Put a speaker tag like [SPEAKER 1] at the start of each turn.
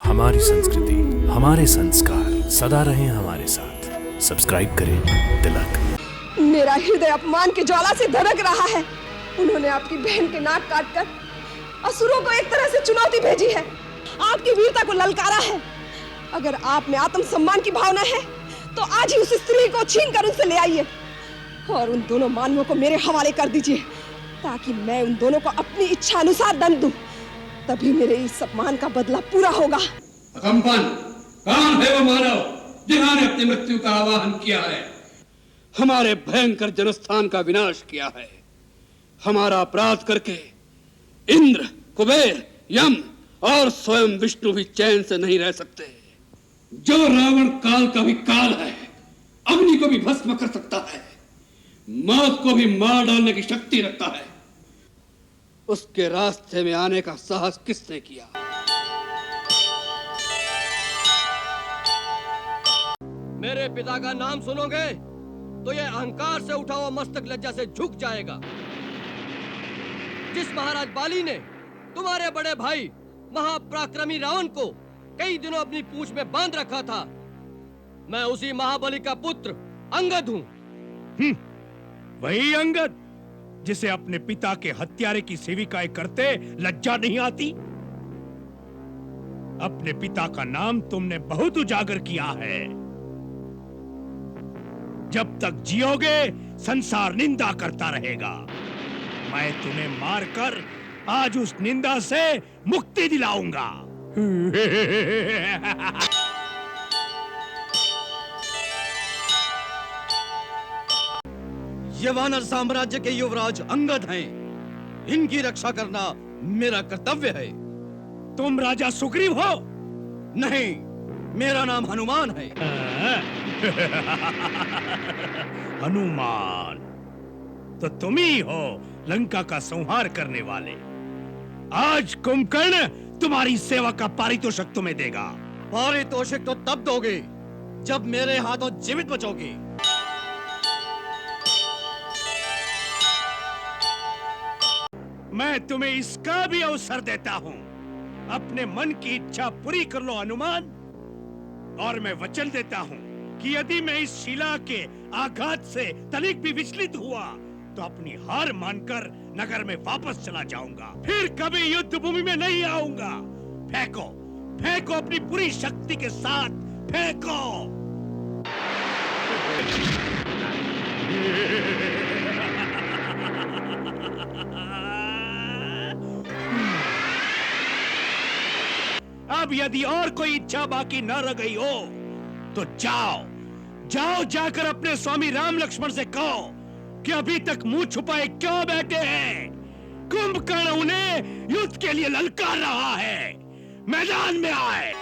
[SPEAKER 1] हमारी संस्कृति, हमारे संस्कार सदा रहें हमारे साथ। सब्सक्राइब करें तिलक।
[SPEAKER 2] मेरा हृदय अपमान की ज्वाला से धड़क रहा है। उन्होंने आपकी बहन के नाक काटकर असुरों को एक तरह से चुनौती भेजी है, आपकी वीरता को ललकारा है। अगर आप में आत्मसम्मान की भावना है तो आज ही उस स्त्री को छीन कर उनसे ले आइए और उन दोनों मानवों को मेरे हवाले कर दीजिए, ताकि मैं उन दोनों को अपनी इच्छा अनुसार दंड दूं। तभी मेरे इस अपमान का बदला पूरा होगा।
[SPEAKER 3] अकम्पन, कौन है वो मानव जिन्होंने अपनी मृत्यु का आवाहन किया है, हमारे भयंकर जनस्थान का विनाश किया है। हमारा अपराध करके इंद्र, कुबेर, यम और स्वयं विष्णु भी चैन से नहीं रह सकते। जो रावण काल का भी काल है, अग्नि को भी भस्म कर सकता है, मौत को भी मार डालने की शक्ति रखता है। उसके रास्ते में आने का साहस किसने किया?
[SPEAKER 4] मेरे पिता का नाम सुनोगे तो यह अहंकार से उठा हुआ मस्तक लज्जा से झुक जाएगा। जिस महाराज बाली ने तुम्हारे बड़े भाई महापराक्रमी रावण को कई दिनों अपनी पूंछ में बांध रखा था, मैं उसी महाबली का पुत्र अंगद हूं।
[SPEAKER 5] वही अंगद जिसे अपने पिता के हत्यारे की सेविकाएं करते लज्जा नहीं आती। अपने पिता का नाम तुमने बहुत उजागर किया है। जब तक जियोगे संसार निंदा करता रहेगा। मैं तुम्हें मारकर आज उस निंदा से मुक्ति दिलाऊंगा।
[SPEAKER 4] ये वानर साम्राज्य के युवराज अंगद हैं। इनकी रक्षा करना मेरा कर्तव्य है।
[SPEAKER 5] तुम राजा सुग्रीव हो?
[SPEAKER 4] नहीं, मेरा नाम हनुमान है।
[SPEAKER 5] हनुमान तो तुम ही हो लंका का संहार करने वाले। आज कुंभकर्ण तुम्हारी सेवा का पारितोषिक तुम्हें देगा।
[SPEAKER 4] पारितोषिक तो तब दोगे जब मेरे हाथों जीवित बचोगे।
[SPEAKER 5] मैं तुम्हें इसका भी अवसर देता हूं। अपने मन की इच्छा पूरी कर लो हनुमान। और मैं वचन देता हूं कि यदि मैं इस शिला के आघात से तनिक भी विचलित हुआ तो अपनी हार मानकर नगर में वापस चला जाऊंगा। फिर कभी युद्ध भूमि में नहीं आऊंगा। फेंको, फेंको अपनी पूरी शक्ति के साथ फेंको। अब यदि और कोई इच्छा बाकी न रह गई हो तो जाओ, जाओ जाकर अपने स्वामी राम लक्ष्मण से कहो कि अभी तक मुंह छुपाए क्यों बैठे हैं। कुंभकर्ण उन्हें युद्ध के लिए ललकार रहा है। मैदान में आए।